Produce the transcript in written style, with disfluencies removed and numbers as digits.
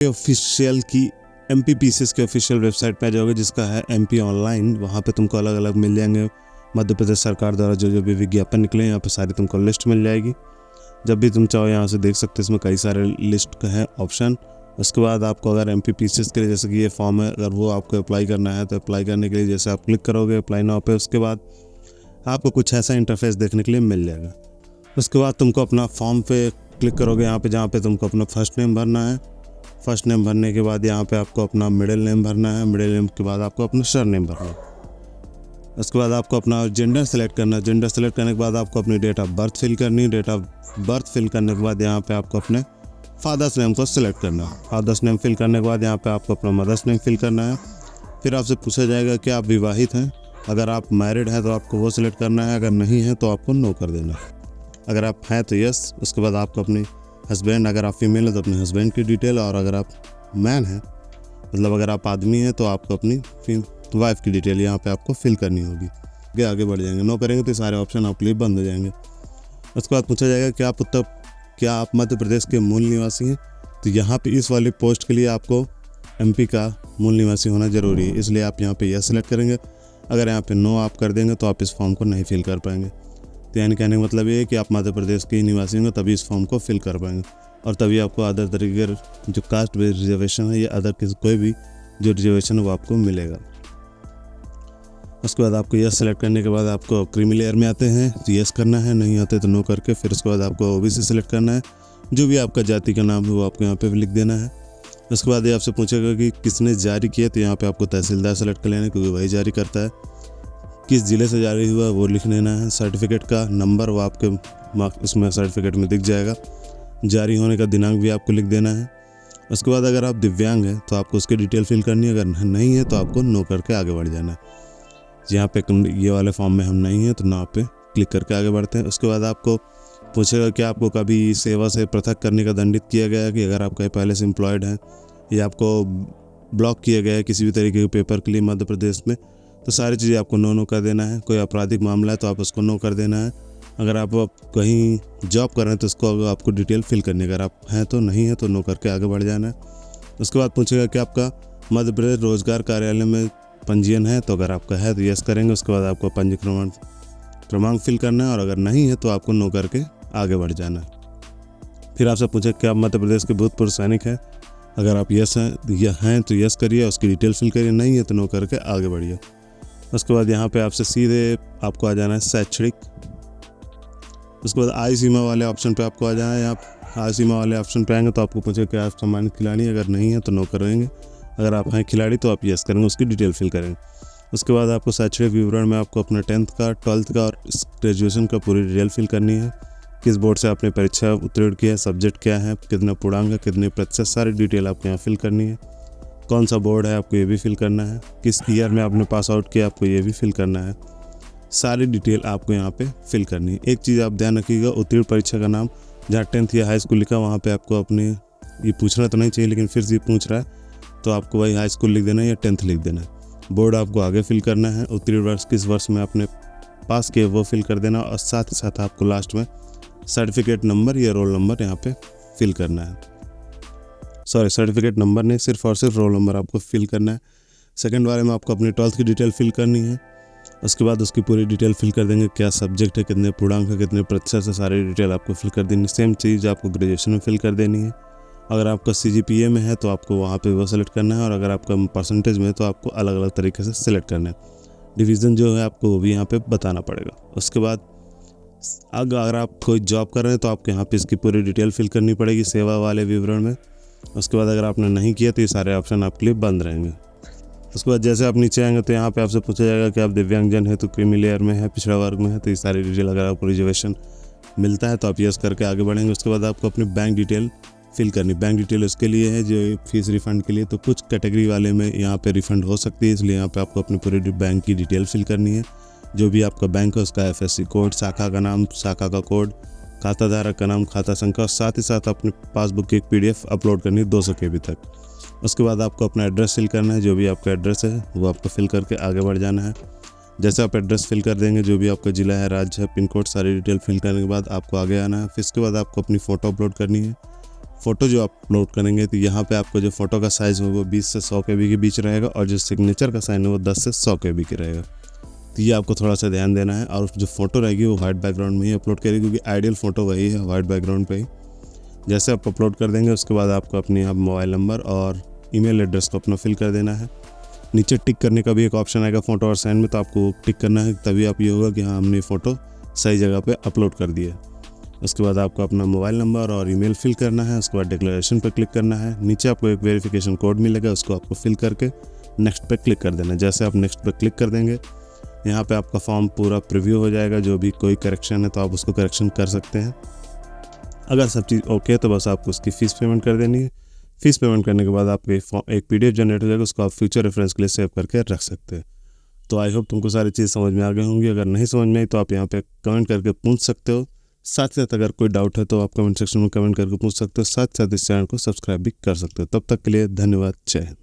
Official की MPPCS के official website पे आ जाओगे जिसका है MP ऑनलाइन। वहाँ पे तुमको अलग अलग मिल जाएंगे मध्य प्रदेश सरकार द्वारा जो भी विज्ञापन निकले यहाँ पे सारी तुमको लिस्ट मिल जाएगी। जब भी तुम चाहो यहाँ से देख सकते हो, इसमें कई सारे लिस्ट का है ऑप्शन। उसके बाद आपको अगर MPPCS के लिए जैसे कि ये फॉर्म है, अगर वो आपको अप्लाई करना है तो अप्लाई करने के लिए जैसे आप क्लिक करोगे अप्लाई नाउ पे, उसके बाद आपको कुछ ऐसा इंटरफेस देखने के लिए मिल जाएगा। उसके बाद तुमको अपना फॉर्म पे क्लिक करोगे यहाँ पे, जहाँ पे तुमको अपना फर्स्ट नेम भरना है। फर्स्ट नेम भरने के बाद यहाँ पे आपको अपना मिडिल नेम भरना है। मिडिल नेम के बाद आपको अपना सर नेम भरना है। उसके बाद आपको अपना जेंडर सेलेक्ट करना है। जेंडर सेलेक्ट करने के बाद आपको अपनी डेट ऑफ बर्थ फिल करनी है। डेट ऑफ बर्थ फिल करने के बाद यहाँ पे आपको अपने फादर्स नेम को सिलेक्ट करना है। फादर्स नेम फिल करने के बाद यहाँ पे आपको अपना मदर्स नेम फिल करना है। फिर आपसे पूछा जाएगा कि आप विवाहित हैं। अगर आप मैरिड हैं तो आपको वो सिलेक्ट करना है, अगर नहीं है तो आपको नो कर देना है। अगर आप हैं तो यस। उसके बाद आपको अपनी हस्बैंड, अगर आप फीमेल हैं तो अपने हस्बैंड की डिटेल, और अगर आप मैन हैं मतलब अगर आप आदमी हैं तो आपको अपनी वाइफ की डिटेल यहाँ पे आपको फिल करनी होगी। आगे बढ़ जाएंगे। नो करेंगे तो सारे ऑप्शन आपके लिए बंद हो जाएंगे। उसके बाद पूछा जाएगा कि क्या आप मध्य प्रदेश के मूल निवासी हैं। तो यहाँ पे इस वाली पोस्ट के लिए आपको MP का मूल निवासी होना ज़रूरी है, इसलिए आप यहाँ पे यस सेलेक्ट करेंगे। अगर यहाँ पे नो आप कर देंगे तो आप इस फॉर्म को नहीं फिल कर पाएंगे। तो यानी कहने का मतलब ये है कि आप मध्य प्रदेश के निवासी होंगे तभी इस फॉर्म को फिल कर पाएंगे, और तभी आपको अदर तरीके जो कास्ट बेस्ड रिजर्वेशन है या अदर कोई भी जो रिजर्वेशन है वो आपको मिलेगा। उसके बाद आपको यस सेलेक्ट करने के बाद आपको क्रीमी लेयर में आते हैं तो यस करना है, नहीं आते तो नो करके फिर उसके बाद आपको OBC सेलेक्ट करना है। जो भी आपका जाति का नाम है वो आपको यहाँ पे लिख देना है। उसके बाद ये आपसे पूछेगा कि किसने जारी किया, तो यहाँ पे आपको तहसीलदार सेलेक्ट कर लेना है क्योंकि वही जारी करता है। किस ज़िले से जारी हुआ वो लिख लेना है। सर्टिफिकेट का नंबर वो आपके उसमें सर्टिफिकेट में दिख जाएगा। जारी होने का दिनांक भी आपको लिख देना है। उसके बाद अगर आप दिव्यांग हैं तो आपको उसकी डिटेल फिल करनी है, अगर नहीं है तो आपको नो करके आगे बढ़ जाना है। यहाँ पे ये वाले फॉर्म में हम नहीं हैं तो ना पे क्लिक करके आगे बढ़ते हैं। उसके बाद आपको पूछेगा कि आपको कभी सेवा से पृथक करने का दंडित किया गया है, कि अगर आप कहीं पहले से एम्प्लॉयड हैं या आपको ब्लॉक किया गया है किसी भी तरीके के पेपर के लिए मध्य प्रदेश में, तो सारी चीज़ें आपको नो कर देना है। कोई आपराधिक मामला है तो आप उसको नो कर देना है। अगर आप कहीं जॉब कर रहे हैं तो उसको आपको डिटेल फिल करनी है, अगर आप हैं तो नहीं है तो नो करके आगे बढ़ जाना है। उसके बाद पूछेगा कि आपका मध्य प्रदेश रोजगार कार्यालय में पंजीयन है, तो अगर आपका है तो यस करेंगे। उसके बाद आपको पंजीकरण क्रमांक फिल करना है, और अगर नहीं है तो आपको नो करके आगे बढ़ जाना है। फिर आपसे पूछे कि आप मध्य प्रदेश के भूतपूर्व सैनिक हैं। अगर आप यस हैं तो यस करिए, उसकी डिटेल फिल करिए, नहीं है तो नो करके आगे बढ़िए। उसके बाद यहाँ पे आपसे सीधे आपको आ जाना है शैक्षणिक। उसके बाद आयु सीमा वाले ऑप्शन पे आपको आ जाना है। आप आयु सीमा वाले ऑप्शन पे आएंगे तो आपको पूछे कि आप सम्मानित खिलाड़ी, अगर नहीं है तो नो करेंगे। अगर आप हैं खिलाड़ी तो आप यस करेंगे, उसकी डिटेल फिल करेंगे। उसके बाद आपको शैक्षणिक विवरण में आपको अपना 10th का, 12th का और ग्रेजुएशन का पूरी डिटेल फिल करनी है। किस बोर्ड से आपने परीक्षा उत्तीर्ण किया है, सब्जेक्ट क्या है, कितना पूर्णांक है, कितने प्रतिशत, सारी डिटेल आपको यहाँ फिल करनी है। कौन सा बोर्ड है आपको ये भी फिल करना है। किस ईयर में आपने पास आउट किया आपको ये भी फिल करना है। सारी डिटेल आपको यहाँ पे फिल करनी है। एक चीज़ आप ध्यान रखिएगा, उत्तीर्ण परीक्षा का नाम जहाँ 10th या हाई स्कूल लिखा वहाँ पे आपको अपने ये पूछना तो नहीं चाहिए, लेकिन फिर से पूछ रहा है तो आपको वही हाई स्कूल लिख देना है या 10th लिख देना है। बोर्ड आपको आगे फिल करना है। उत्तीर्ण वर्ष किस वर्ष में आपने पास किया वो फिल कर देना, और साथ ही साथ आपको लास्ट में सर्टिफिकेट नंबर या रोल नंबर यहाँ पे फिल करना है। सर्टिफिकेट नंबर नहीं, सिर्फ और सिर्फ रोल नंबर आपको फिल करना है। सेकंड वाले में आपको अपनी 12th की डिटेल फिल करनी है। उसके बाद उसकी पूरी डिटेल फिल कर देंगे, क्या सब्जेक्ट है, कितने पूर्णांक है, कितने प्रतिशत है, सारी डिटेल आपको फिल कर देनी। सेम चीज़ आपको ग्रेजुएशन में फिल कर देनी है। अगर आपका CGPA में है तो आपको वहाँ पे वो सेलेक्ट करना है, और अगर आपका परसेंटेज में है तो आपको अलग अलग तरीके से सिलेक्ट करना है। डिवीज़न जो है आपको वो भी यहाँ पे बताना पड़ेगा। उसके बाद अगर आप कोई जॉब कर रहे हैं तो आपको यहाँ पे इसकी पूरी डिटेल फिल करनी पड़ेगी सेवा वाले विवरण में। उसके बाद अगर आपने नहीं किया तो ये सारे ऑप्शन आपके लिए बंद रहेंगे। उसके बाद जैसे आप नीचे आएंगे तो यहाँ पे आपसे पूछा जाएगा कि आप दिव्यांगजन है तो क्रीमी लेयर में है, पिछड़ा वर्ग में है, तो ये सारी डिटेल अगर आपको रिजर्वेशन मिलता है तो आप यस करके आगे बढ़ेंगे। उसके बाद आपको अपनी बैंक डिटेल फिल करनी। बैंक डिटेल उसके लिए है जो फीस रिफ़ंड के लिए, तो कुछ कैटेगरी वाले में यहाँ पे रिफ़ंड हो सकती है, इसलिए यहाँ पे आपको अपनी पूरी बैंक की डिटेल फिल करनी है। जो भी आपका बैंक है उसका FSC कोड, शाखा का नाम, शाखा का कोड, खाता धारक का नाम, खाता संख्या, और साथ ही साथ अपनी पासबुक की एक PDF अपलोड करनी है 200 KB तक। उसके बाद आपको अपना एड्रेस फिल करना है। जो भी आपका एड्रेस है वो आपको फिल करके आगे बढ़ जाना है। जैसे आप एड्रेस फिल कर देंगे, जो भी आपका ज़िला है, राज्य है, पिन कोड, सारी डिटेल फिल करने के बाद आपको आगे आना है। फिर इसके बाद आपको अपनी फ़ोटो अपलोड करनी है। फ़ोटो जो आप अपलोड करेंगे तो यहाँ पे आपका जो फ़ोटो का साइज़ होगा वो 20 से 100 KB के बीच रहेगा और जो सिग्नेचर का साइन है वो 10 से 100 KB की रहेगा। तो ये आपको थोड़ा सा ध्यान देना है। और जो फ़ोटो रहेगी वो वाइट बैकग्राउंड में ही अपलोड करेगी, क्योंकि आइडियल फ़ोटो वही है वाइट बैकग्राउंड पे ही। जैसे आप अपलोड कर देंगे उसके बाद आपको अपनी यहाँ मोबाइल नंबर और ईमेल एड्रेस को अपना फिल कर देना है। नीचे टिक करने का भी एक ऑप्शन आएगा फ़ोटो और साइन में, तो आपको टिक करना है, तभी आप ये होगा कि हाँ हमने फ़ोटो सही जगह पे अपलोड कर दिया। उसके बाद आपको अपना मोबाइल नंबर और ईमेल फिल करना है। उसके बाद डिक्लेरेशन पर क्लिक करना है। नीचे आपको एक वेरिफिकेशन कोड मिलेगा, उसको आपको फिल करके नेक्स्ट पे क्लिक कर देना है। जैसे आप नेक्स्ट पे क्लिक कर देंगे यहाँ पे आपका फॉर्म पूरा प्रीव्यू हो जाएगा। जो भी कोई करेक्शन है तो आप उसको करेक्शन कर सकते हैं। अगर सब चीज़ ओके है तो बस आपको उसकी फ़ीस पेमेंट कर देनी है। फ़ीस पेमेंट करने के बाद आपको एक PDF जनरेट हो जाएगा, उसको आप फ्यूचर रेफरेंस के लिए सेव करके रख सकते हैं। तो आई होप तुमको सारी चीज़ समझ में आ गई होंगी। अगर नहीं समझ में आई तो आप यहाँ पे कमेंट करके पूछ सकते हो। साथ साथ अगर कोई डाउट है तो आप कमेंट सेक्शन में कमेंट करके पूछ सकते हो। साथ साथ इस चैनल को सब्सक्राइब भी कर सकते हो। तब तक के लिए धन्यवाद। जय हिंद।